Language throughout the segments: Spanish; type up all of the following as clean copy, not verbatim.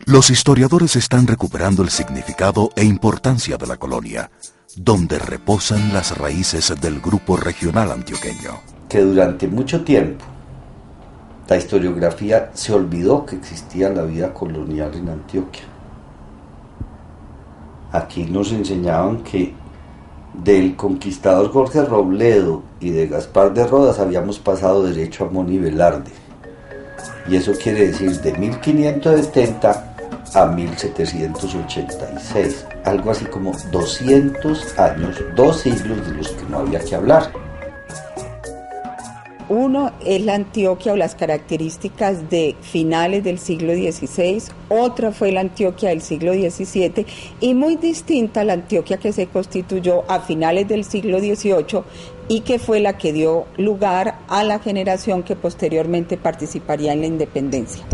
Los historiadores están recuperando el significado e importancia de la colonia, donde reposan las raíces del grupo regional antioqueño. Que durante mucho tiempo la historiografía se olvidó que existía la vida colonial en Antioquia. Aquí nos enseñaban que del conquistador Jorge Robledo y de Gaspar de Rodas habíamos pasado derecho a Moni Velarde. Y eso quiere decir de 1570 a 1786, algo así como 200 años, 2 siglos de los que no había que hablar. Uno es la Antioquia o las características de finales del siglo XVI, otra fue la Antioquia del siglo XVII y muy distinta a la Antioquia que se constituyó a finales del siglo XVIII y que fue la que dio lugar a la generación que posteriormente participaría en la independencia.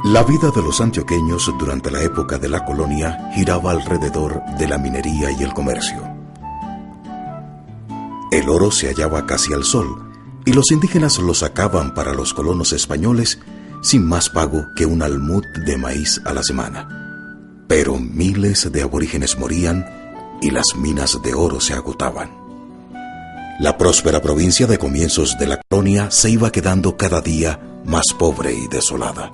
La vida de los antioqueños durante la época de la colonia giraba alrededor de la minería y el comercio. El oro se hallaba casi al sol y los indígenas lo sacaban para los colonos españoles sin más pago que un almud de maíz a la semana. Pero miles de aborígenes morían y las minas de oro se agotaban. La próspera provincia de comienzos de la colonia se iba quedando cada día más pobre y desolada.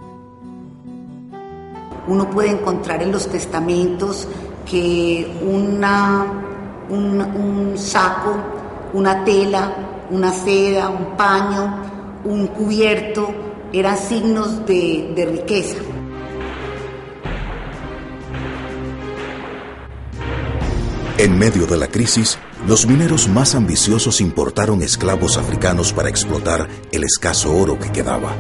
Uno puede encontrar en los testamentos que un saco, una tela, una seda, un paño, un cubierto, eran signos de riqueza. En medio de la crisis, los mineros más ambiciosos importaron esclavos africanos para explotar el escaso oro que quedaba.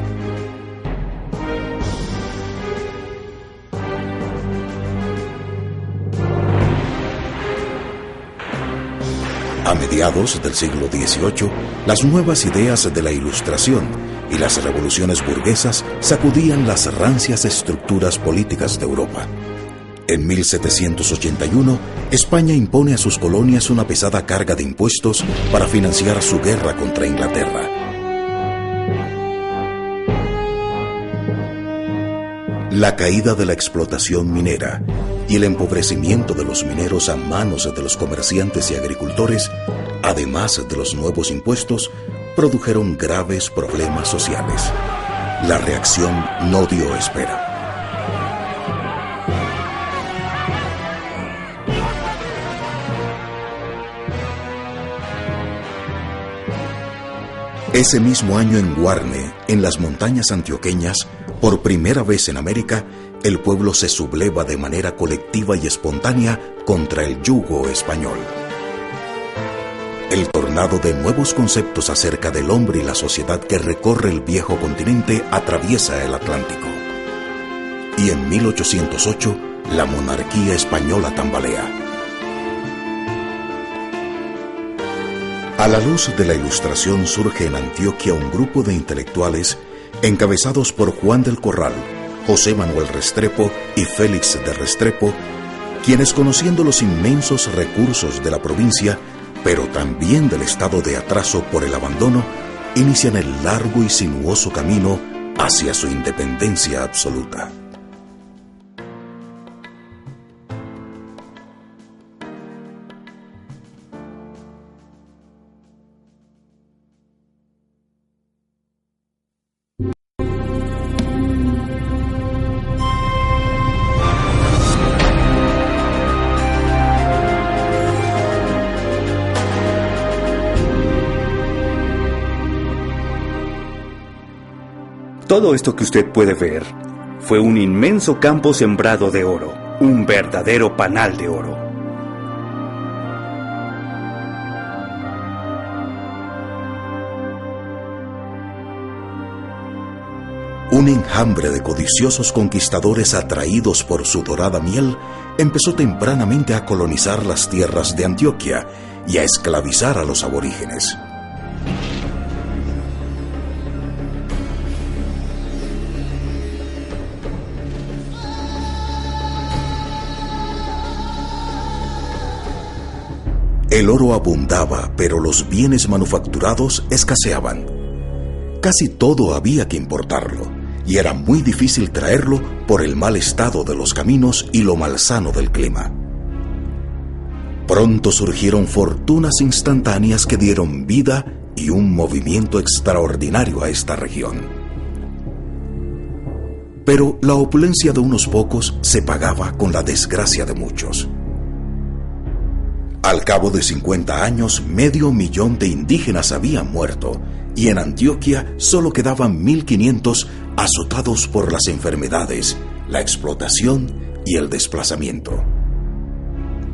A mediados del siglo XVIII, las nuevas ideas de la Ilustración y las revoluciones burguesas sacudían las rancias estructuras políticas de Europa. En 1781, España impone a sus colonias una pesada carga de impuestos para financiar su guerra contra Inglaterra. La caída de la explotación minera y el empobrecimiento de los mineros a manos de los comerciantes y agricultores, además de los nuevos impuestos, produjeron graves problemas sociales. La reacción no dio espera. Ese mismo año en Guarne, en las montañas antioqueñas, por primera vez en América, el pueblo se subleva de manera colectiva y espontánea contra el yugo español. El tornado de nuevos conceptos acerca del hombre y la sociedad que recorre el viejo continente atraviesa el Atlántico. Y en 1808, la monarquía española tambalea. A la luz de la Ilustración surge en Antioquia un grupo de intelectuales encabezados por Juan del Corral, José Manuel Restrepo y Félix de Restrepo, quienes, conociendo los inmensos recursos de la provincia, pero también del estado de atraso por el abandono, inician el largo y sinuoso camino hacia su independencia absoluta. Todo esto que usted puede ver fue un inmenso campo sembrado de oro, un verdadero panal de oro. Un enjambre de codiciosos conquistadores atraídos por su dorada miel empezó tempranamente a colonizar las tierras de Antioquia y a esclavizar a los aborígenes. El oro abundaba, pero los bienes manufacturados escaseaban. Casi todo había que importarlo, y era muy difícil traerlo por el mal estado de los caminos y lo malsano del clima. Pronto surgieron fortunas instantáneas que dieron vida y un movimiento extraordinario a esta región. Pero la opulencia de unos pocos se pagaba con la desgracia de muchos. Al cabo de 50 años, 500.000 de indígenas habían muerto, y en Antioquia solo quedaban 1.500 azotados por las enfermedades, la explotación y el desplazamiento.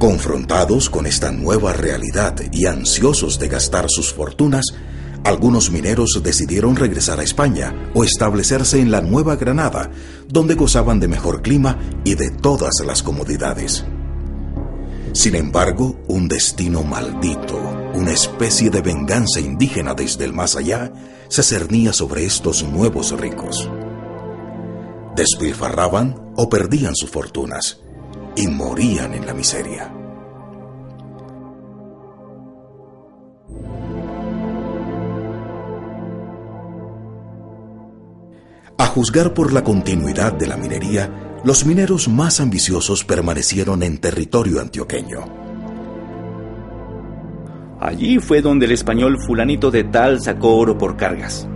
Confrontados con esta nueva realidad y ansiosos de gastar sus fortunas, algunos mineros decidieron regresar a España o establecerse en la Nueva Granada, donde gozaban de mejor clima y de todas las comodidades. Sin embargo, un destino maldito, una especie de venganza indígena desde el más allá, se cernía sobre estos nuevos ricos. Despilfarraban o perdían sus fortunas y morían en la miseria. A juzgar por la continuidad de la minería, los mineros más ambiciosos permanecieron en territorio antioqueño. Allí fue donde el español fulanito de tal sacó oro por cargas.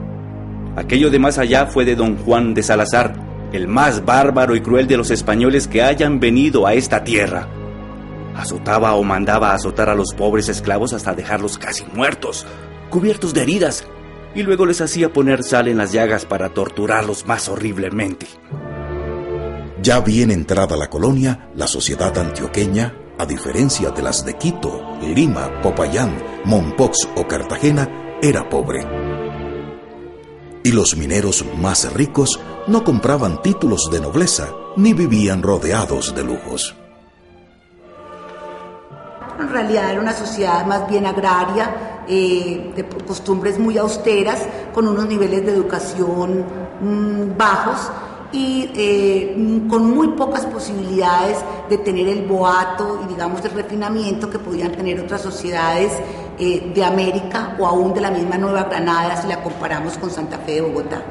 Aquello de más allá fue de don Juan de Salazar, el más bárbaro y cruel de los españoles que hayan venido a esta tierra. Azotaba o mandaba a azotar a los pobres esclavos hasta dejarlos casi muertos, cubiertos de heridas, y luego les hacía poner sal en las llagas para torturarlos más horriblemente. Ya bien entrada la colonia, la sociedad antioqueña, a diferencia de las de Quito, Lima, Popayán, Mompox o Cartagena, era pobre. Y los mineros más ricos no compraban títulos de nobleza, ni vivían rodeados de lujos. En realidad era una sociedad más bien agraria, de costumbres muy austeras, con unos niveles de educación bajos, y con muy pocas posibilidades de tener el boato y digamos el refinamiento que podían tener otras sociedades de América o aún de la misma Nueva Granada si la comparamos con Santa Fe de Bogotá.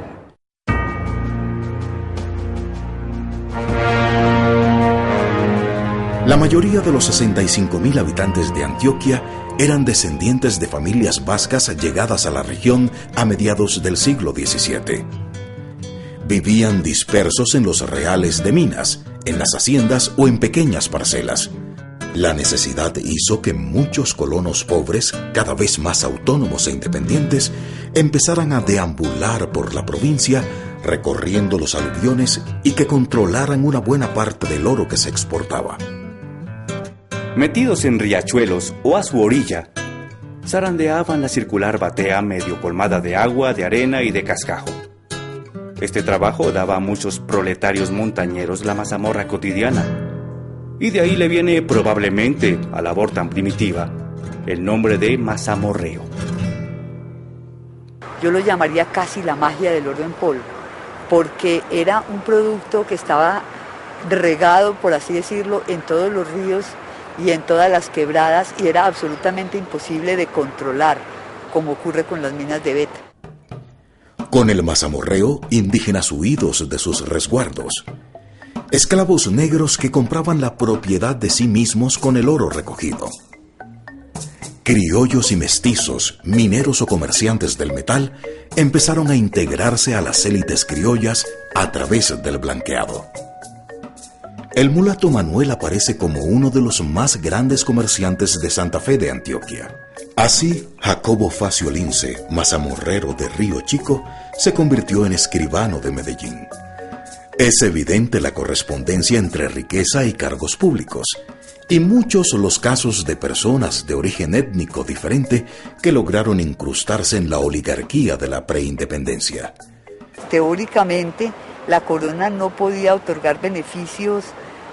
La mayoría de los 65.000 habitantes de Antioquia eran descendientes de familias vascas llegadas a la región a mediados del siglo XVII. Vivían dispersos en los reales de minas, en las haciendas o en pequeñas parcelas. La necesidad hizo que muchos colonos pobres, cada vez más autónomos e independientes, empezaran a deambular por la provincia, recorriendo los aluviones y que controlaran una buena parte del oro que se exportaba. Metidos en riachuelos o a su orilla, zarandeaban la circular batea medio colmada de agua, de arena y de cascajo. Este trabajo daba a muchos proletarios montañeros la mazamorra cotidiana, y de ahí le viene probablemente a labor tan primitiva el nombre de mazamorreo. Yo lo llamaría casi la magia del oro en polvo, porque era un producto que estaba regado, por así decirlo, en todos los ríos y en todas las quebradas, y era absolutamente imposible de controlar, como ocurre con las minas de beta. Con el mazamorreo, indígenas huidos de sus resguardos. Esclavos negros que compraban la propiedad de sí mismos con el oro recogido. Criollos y mestizos, mineros o comerciantes del metal, empezaron a integrarse a las élites criollas a través del blanqueado. El mulato Manuel aparece como uno de los más grandes comerciantes de Santa Fe de Antioquia. Así, Jacobo Facio Lince, mazamorrero de Río Chico, se convirtió en escribano de Medellín. Es evidente la correspondencia entre riqueza y cargos públicos, y muchos los casos de personas de origen étnico diferente que lograron incrustarse en la oligarquía de la preindependencia. Teóricamente, la corona no podía otorgar beneficios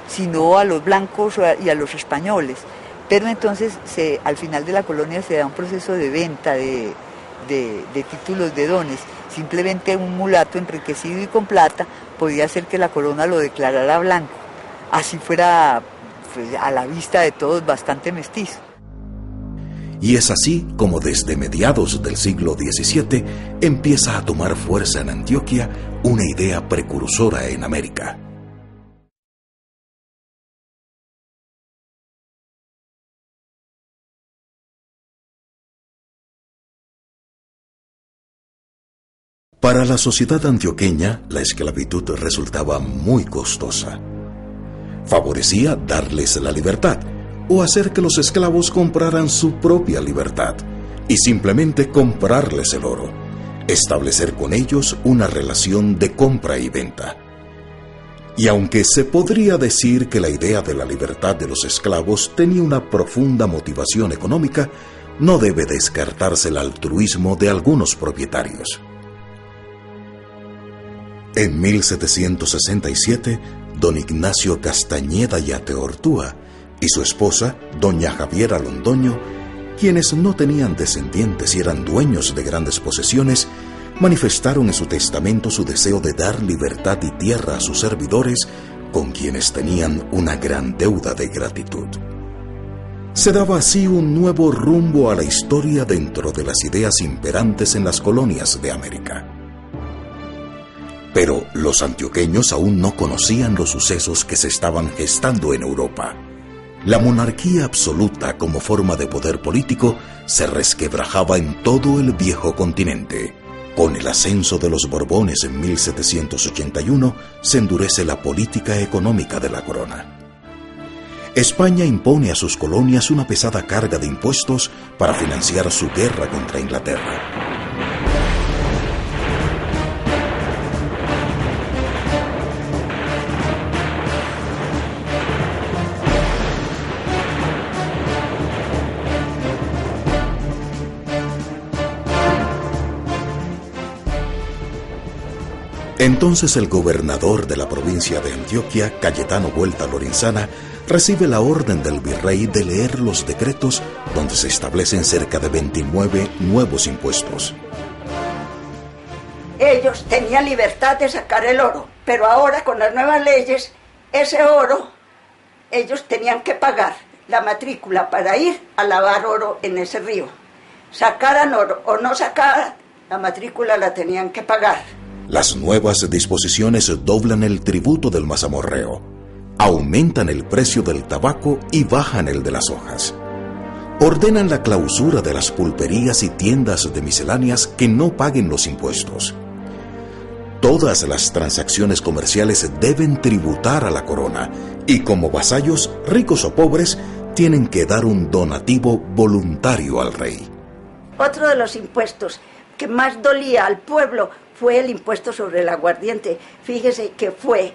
sino a los blancos y a los españoles. Pero entonces, al final de la colonia se da un proceso de venta de títulos de dones. Simplemente un mulato enriquecido y con plata podía hacer que la corona lo declarara blanco. Así fuera, pues, a la vista de todos, bastante mestizo. Y es así como desde mediados del siglo XVII empieza a tomar fuerza en Antioquia una idea precursora en América. Para la sociedad antioqueña, la esclavitud resultaba muy costosa. Favorecía darles la libertad, o hacer que los esclavos compraran su propia libertad, y simplemente comprarles el oro, establecer con ellos una relación de compra y venta. Y aunque se podría decir que la idea de la libertad de los esclavos tenía una profunda motivación económica, no debe descartarse el altruismo de algunos propietarios. En 1767, don Ignacio Castañeda y Ateortúa y su esposa, doña Javiera Londoño, quienes no tenían descendientes y eran dueños de grandes posesiones, manifestaron en su testamento su deseo de dar libertad y tierra a sus servidores, con quienes tenían una gran deuda de gratitud. Se daba así un nuevo rumbo a la historia dentro de las ideas imperantes en las colonias de América. Pero los antioqueños aún no conocían los sucesos que se estaban gestando en Europa. La monarquía absoluta como forma de poder político se resquebrajaba en todo el viejo continente. Con el ascenso de los Borbones en 1781 se endurece la política económica de la corona. España impone a sus colonias una pesada carga de impuestos para financiar su guerra contra Inglaterra. Entonces el gobernador de la provincia de Antioquia, Cayetano Vuelta Lorenzana, recibe la orden del virrey de leer los decretos donde se establecen cerca de 29 nuevos impuestos. Ellos tenían libertad de sacar el oro, pero ahora con las nuevas leyes, ese oro, ellos tenían que pagar la matrícula para ir a lavar oro en ese río. Sacaran oro o no sacaran, la matrícula la tenían que pagar. Las nuevas disposiciones doblan el tributo del mazamorreo, aumentan el precio del tabaco y bajan el de las hojas. Ordenan la clausura de las pulperías y tiendas de misceláneas que no paguen los impuestos. Todas las transacciones comerciales deben tributar a la corona y como vasallos, ricos o pobres, tienen que dar un donativo voluntario al rey. Otro de los impuestos que más dolía al pueblo fue el impuesto sobre el aguardiente. Fíjese que fue,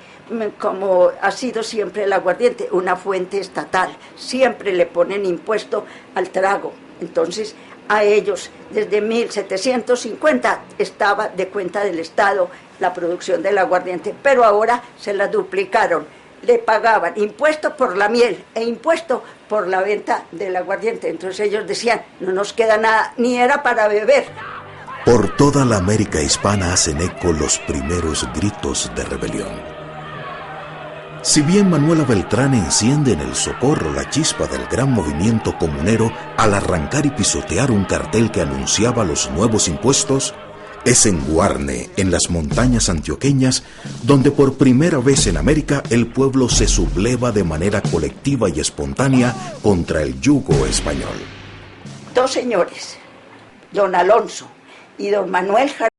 como ha sido siempre el aguardiente, una fuente estatal. Siempre le ponen impuesto al trago. Entonces, a ellos, desde 1750, estaba de cuenta del Estado la producción del aguardiente, pero ahora se la duplicaron. Le pagaban impuesto por la miel e impuesto por la venta del aguardiente. Entonces ellos decían, no nos queda nada, ni era para beber. Por toda la América hispana hacen eco los primeros gritos de rebelión. Si bien Manuela Beltrán enciende en el Socorro la chispa del gran movimiento comunero al arrancar y pisotear un cartel que anunciaba los nuevos impuestos, es en Guarne, en las montañas antioqueñas, donde por primera vez en América el pueblo se subleva de manera colectiva y espontánea contra el yugo español. Dos señores, don Alonso y don Manuel